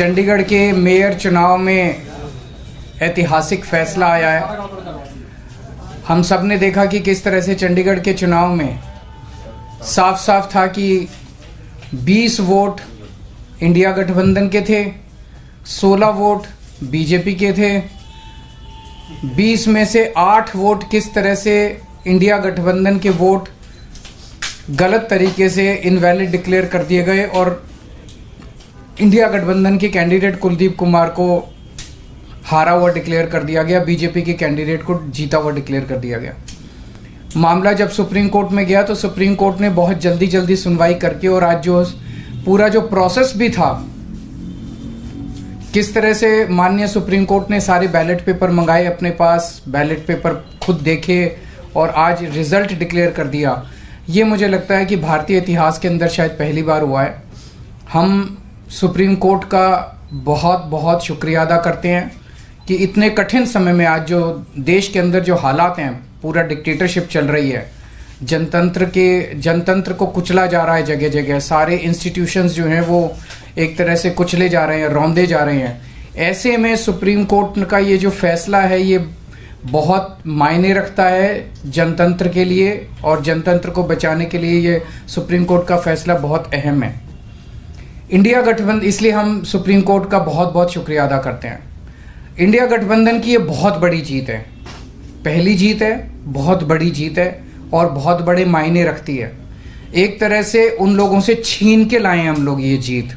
चंडीगढ़ के मेयर चुनाव में ऐतिहासिक फैसला आया है। हम सब ने देखा कि किस तरह से चंडीगढ़ के चुनाव में साफ साफ था कि 20 वोट इंडिया गठबंधन के थे, 16 वोट बीजेपी के थे। 20 में से 8 वोट किस तरह से इंडिया गठबंधन के वोट गलत तरीके से इनवैलिड डिक्लेयर कर दिए गए और इंडिया गठबंधन के कैंडिडेट कुलदीप कुमार को हारा हुआ डिक्लेयर कर दिया गया, बीजेपी के कैंडिडेट को जीता हुआ डिक्लेयर कर दिया गया। मामला जब सुप्रीम कोर्ट में गया तो सुप्रीम कोर्ट ने बहुत जल्दी सुनवाई करके और आज जो पूरा जो प्रोसेस भी था, किस तरह से माननीय सुप्रीम कोर्ट ने सारे बैलेट पेपर मंगाए अपने पास, बैलेट पेपर खुद देखे और आज रिजल्ट डिक्लेयर कर दिया। ये मुझे लगता है कि भारतीय इतिहास के अंदर शायद पहली बार हुआ है। हम सुप्रीम कोर्ट का बहुत बहुत शुक्रिया अदा करते हैं कि इतने कठिन समय में आज जो देश के अंदर जो हालात हैं, पूरा डिक्टेटरशिप चल रही है, जनतंत्र को कुचला जा रहा है जगह जगह, सारे इंस्टीट्यूशंस जो हैं वो एक तरह से कुचले जा रहे हैं, रौंदे जा रहे हैं। ऐसे में सुप्रीम कोर्ट का ये जो फैसला है ये बहुत मायने रखता है जनतंत्र के लिए और जनतंत्र को बचाने के लिए ये सुप्रीम कोर्ट का फैसला बहुत अहम है। इंडिया गठबंधन, इसलिए हम सुप्रीम कोर्ट का बहुत बहुत शुक्रिया अदा करते हैं। इंडिया गठबंधन की ये बहुत बड़ी जीत है, पहली जीत है, बहुत बड़ी जीत है और बहुत बड़े मायने रखती है। एक तरह से उन लोगों से छीन के लाए हम लोग ये जीत।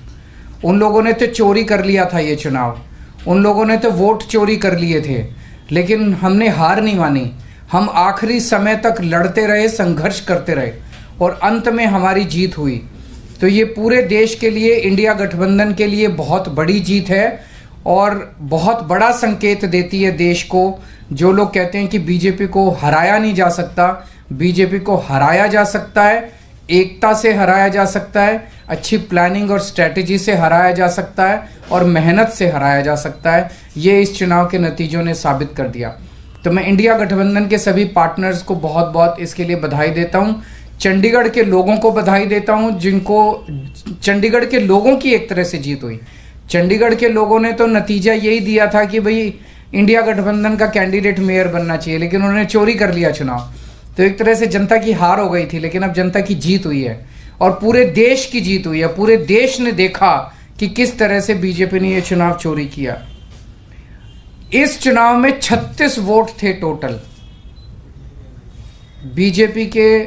उन लोगों ने तो चोरी कर लिया था ये चुनाव, उन लोगों ने तो वोट चोरी कर लिए थे, लेकिन हमने हार नहीं मानी। हम आखिरी समय तक लड़ते रहे, संघर्ष करते रहे और अंत में हमारी जीत हुई। तो ये पूरे देश के लिए, इंडिया गठबंधन के लिए बहुत बड़ी जीत है और बहुत बड़ा संकेत देती है देश को। जो लोग कहते हैं कि बीजेपी को हराया नहीं जा सकता, बीजेपी को हराया जा सकता है, एकता से हराया जा सकता है, अच्छी प्लानिंग और स्ट्रेटेजी से हराया जा सकता है और मेहनत से हराया जा सकता है। ये इस चुनाव के नतीजों ने साबित कर दिया। तो मैं इंडिया गठबंधन के सभी पार्टनर्स को बहुत बहुत इसके लिए बधाई देता हूँ। चंडीगढ़ के लोगों को बधाई देता हूँ जिनको चंडीगढ़ के लोगों की एक तरह से जीत हुई। चंडीगढ़ के लोगों ने तो नतीजा यही दिया था कि भाई इंडिया गठबंधन का कैंडिडेट मेयर बनना चाहिए, लेकिन उन्होंने चोरी कर लिया चुनाव। तो एक तरह से जनता की हार हो गई थी, लेकिन अब जनता की जीत हुई है और पूरे देश की जीत हुई है। पूरे देश ने देखा कि किस तरह से बीजेपी ने यह चुनाव चोरी किया। इस चुनाव में 36 वोट थे टोटल, बीजेपी के,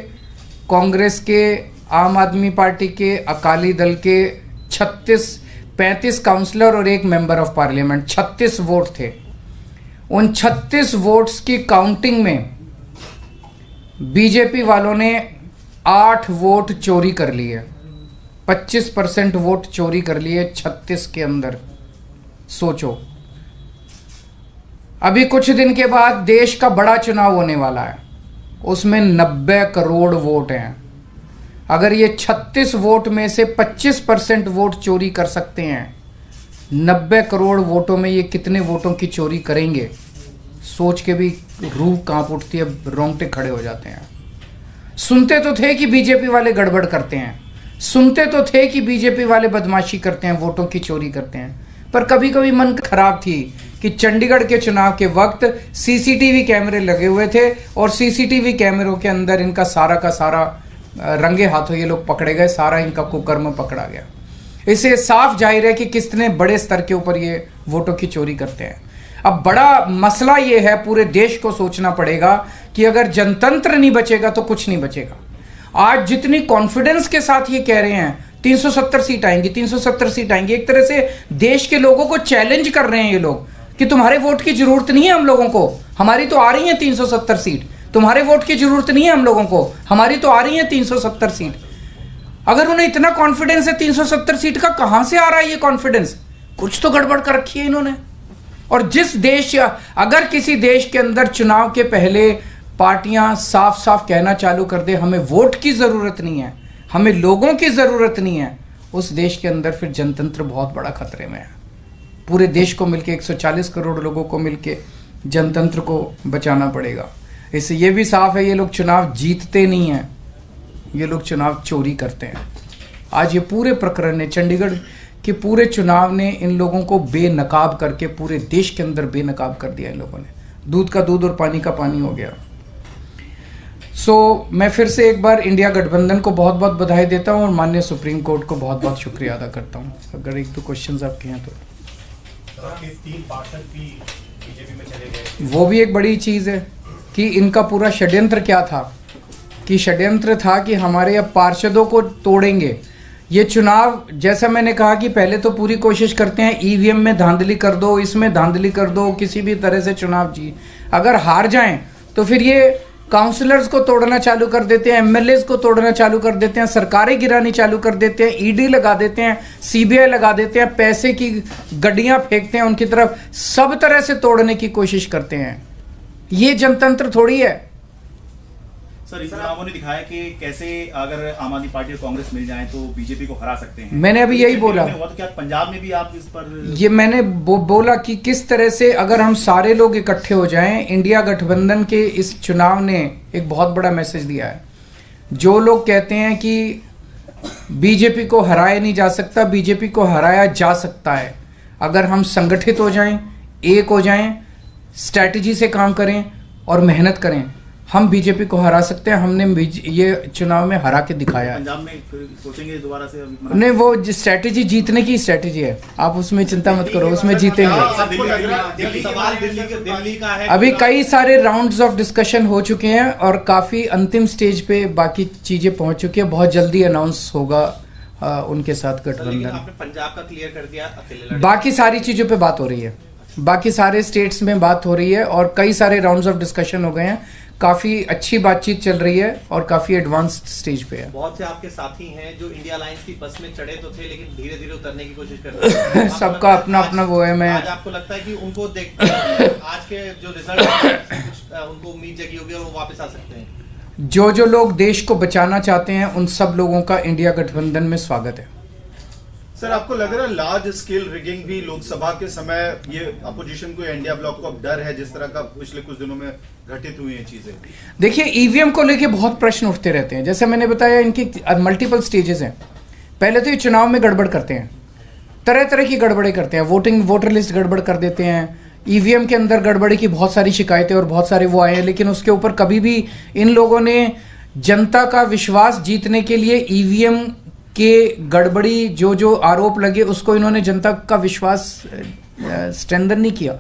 कांग्रेस के, आम आदमी पार्टी के, अकाली दल के 35 काउंसलर और 1 मेंबर ऑफ पार्लियामेंट, 36 वोट थे। उन 36 वोट्स की काउंटिंग में बीजेपी वालों ने 8 वोट चोरी कर लिए, 25% वोट चोरी कर लिए 36 के अंदर। सोचो, अभी कुछ दिन के बाद देश का बड़ा चुनाव होने वाला है, उसमें 90 करोड़ वोट हैं। अगर ये 36 वोट में से 25% वोट चोरी कर सकते हैं, 90 करोड़ वोटों में ये कितने वोटों की चोरी करेंगे, सोच के भी रूह कांप उठती है, रोंगटे खड़े हो जाते हैं। सुनते तो थे कि बीजेपी वाले गड़बड़ करते हैं, सुनते तो थे कि बीजेपी वाले बदमाशी करते हैं, वोटों की चोरी करते हैं, पर कभी कभी मन खराब थी कि चंडीगढ़ के चुनाव के वक्त सीसीटीवी कैमरे लगे हुए थे और सीसीटीवी कैमरों के अंदर इनका सारा का सारा रंगे हाथों ये लोग पकड़े गए, सारा इनका कुकर्म पकड़ा गया। इससे साफ जाहिर है कि कितने बड़े स्तर के ऊपर ये वोटों की चोरी करते हैं। अब बड़ा मसला ये है, पूरे देश को सोचना पड़ेगा कि अगर जनतंत्र नहीं बचेगा तो कुछ नहीं बचेगा। आज जितनी कॉन्फिडेंस के साथ ये कह रहे हैं 370 सीट आएंगी, 370 सीट आएंगी, एक तरह से देश के लोगों को चैलेंज कर रहे हैं ये लोग कि तुम्हारे वोट की जरूरत नहीं है हम लोगों को, हमारी तो आ रही है 370 सीट। तुम्हारे वोट की जरूरत नहीं है हम लोगों को, हमारी तो आ रही है 370 सीट। अगर उन्हें इतना कॉन्फिडेंस है 370 सीट का, कहां से आ रहा है ये कॉन्फिडेंस? कुछ तो गड़बड़ कर रखी है इन्होंने। और जिस देश या अगर किसी देश के अंदर चुनाव के पहले पार्टियां साफ साफ कहना चालू कर दे हमें वोट की जरूरत नहीं है, हमें लोगों की जरूरत नहीं है, उस देश के अंदर फिर जनतंत्र बहुत बड़ा खतरे में है। पूरे देश को मिलके 140 करोड़ लोगों को मिलके जनतंत्र को बचाना पड़ेगा। इससे ये भी साफ है ये लोग चुनाव जीतते नहीं हैं, ये लोग चुनाव चोरी करते हैं। आज ये पूरे प्रकरण ने चंडीगढ़ कि पूरे चुनाव ने इन लोगों को बेनकाब करके पूरे देश के अंदर बेनकाब कर दिया इन लोगों ने, दूध का दूध और पानी का पानी हो गया। मैं फिर से एक बार इंडिया गठबंधन को बहुत बहुत बधाई देता हूं और माननीय सुप्रीम कोर्ट को बहुत बहुत शुक्रिया अदा करता हूं। अगर एक दो क्वेश्चंस आपके हैं तो। 3 पार्षद भी बीजेपी में चले गए, वो भी एक बड़ी चीज़ है कि इनका पूरा षड्यंत्र क्या था, कि षड्यंत्र था कि हमारे अब पार्षदों को तोड़ेंगे। ये चुनाव, जैसा मैंने कहा कि पहले तो पूरी कोशिश करते हैं ईवीएम में धांधली कर दो, इसमें धांधली कर दो, किसी भी तरह से चुनाव जी, अगर हार जाएं तो फिर ये काउंसलर्स को तोड़ना चालू कर देते हैं, एमएलएस को तोड़ना चालू कर देते हैं, सरकारें गिरानी चालू कर देते हैं, ईडी लगा देते हैं, सीबीआई लगा देते हैं, पैसे की गड्डियां फेंकते हैं उनकी तरफ, सब तरह से तोड़ने की कोशिश करते हैं। ये जनतंत्र थोड़ी है। सर इस चुनावों ने दिखाया कि कैसे अगर आम आदमी पार्टी और कांग्रेस मिल जाए तो बीजेपी को हरा सकते हैं। मैंने अभी यही बोला, तो क्या पंजाब में भी आप इस पर ये मैंने बोला कि किस तरह से अगर हम सारे लोग इकट्ठे हो जाएं, इंडिया गठबंधन के इस चुनाव ने एक बहुत बड़ा मैसेज दिया है। जो लोग कहते हैं कि बीजेपी को हराया नहीं जा सकता, बीजेपी को हराया जा सकता है अगर हम संगठित हो जाएं, एक हो जाएं, स्ट्रैटेजी से काम करें और मेहनत करें, हम बीजेपी को हरा सकते हैं। हमने ये चुनाव में हरा के दिखाया है। पंजाब में सोचेंगे दोबारा से? नहीं, वो स्ट्रैटेजी जीतने की स्ट्रैटेजी है, आप उसमें चिंता मत करो, उसमें जीतेंगे। अभी कई सारे राउंड्स ऑफ डिस्कशन हो चुके हैं और काफी अंतिम स्टेज पे बाकी चीजें पहुंच चुकी है। बहुत जल्दी अनाउंस होगा उनके साथ गठबंधन। आपने पंजाब का क्लियर कर दिया, अकेले बाकी सारी चीजों पे बात हो रही है, बाकी सारे स्टेट्स में बात हो रही है और कई सारे राउंड्स ऑफ डिस्कशन हो गए हैं। काफी अच्छी बातचीत चल रही है और काफी एडवांस्ड स्टेज पे है। बहुत से आपके साथी हैं जो इंडिया अलायंस की बस में चढ़े तो थे लेकिन धीरे धीरे उतरने की कोशिश कर रहे हैं। सबका अपना अपना वो है। मैं आज आपको लगता है कि उनको देख आज के जो रिजल्ट उनको उम्मीद जगी होगी और वो वापस आ सकते हैं? जो लोग देश को बचाना चाहते हैं उन सब लोगों का इंडिया गठबंधन में स्वागत है। सर आपको लग रहा है लार्ज स्केल रिगिंग भी लोकसभा के समय ये अपोजिशन को, इंडिया ब्लॉक को अब डर है, जिस तरह का पिछले कुछ दिनों में घटित हुई हैं चीजें? देखिए, ईवीएम को लेके बहुत प्रश्न उठते रहते हैं। जैसे मैंने बताया, इनकी मल्टीपल स्टेजेस हैं। पहले तो ये चुनाव में गड़बड़ करते हैं, तरह तरह की गड़बड़े करते हैं, वोटर लिस्ट गड़बड़ कर देते हैं, ईवीएम के अंदर गड़बड़ी की बहुत सारी शिकायतें और बहुत सारे वो आए हैं, लेकिन उसके ऊपर कभी भी इन लोगों ने जनता का विश्वास जीतने के लिए ईवीएम के गड़बड़ी जो आरोप लगे उसको इन्होंने जनता का विश्वास स्ट्रेंथन नहीं किया।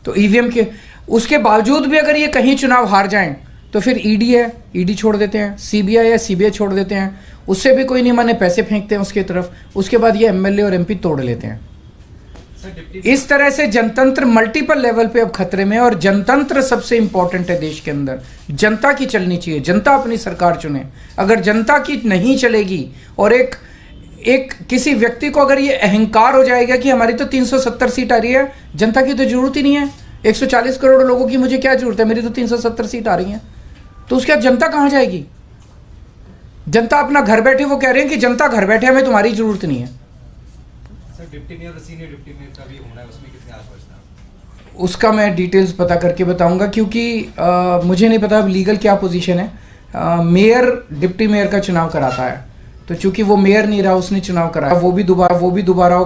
तो ईवीएम के उसके बावजूद भी अगर ये कहीं चुनाव हार जाएं तो फिर ईडी है, ईडी छोड़ देते हैं, सीबीआई है, सीबीआई छोड़ देते हैं, उससे भी कोई नहीं माने, पैसे फेंकते हैं उसकी तरफ। उसके बाद ये एमएलए और एमपी तोड़ लेते हैं। इस तरह से जनतंत्र मल्टीपल लेवल पे अब खतरे में है और जनतंत्र सबसे इंपॉर्टेंट है देश के अंदर। जनता की चलनी चाहिए, जनता अपनी सरकार चुने। अगर जनता की नहीं चलेगी और एक किसी व्यक्ति को अगर ये अहंकार हो जाएगा कि हमारी तो 370 सीट आ रही है, जनता की तो जरूरत ही नहीं है, 140 करोड़ लोगों की मुझे क्या जरूरत है, मेरी तो 370 सीट आ रही है, तो उसके बाद जनता कहां जाएगी? जनता अपना घर बैठे, वो कह रहे हैं कि जनता घर बैठे, हमें तुम्हारी जरूरत नहीं है। डिप्टी मेयर और सीनियर डिप्टी मेयर का भी होना है, उसमें कितने आसपास था? उसका मैं डिटेल्स पता करके बताऊंगा, क्योंकि मुझे नहीं पता अब लीगल क्या पोजीशन है। मेयर डिप्टी मेयर का चुनाव कराता है, तो चूंकि वो मेयर नहीं रहा, उसने चुनाव कराया, वो भी दोबारा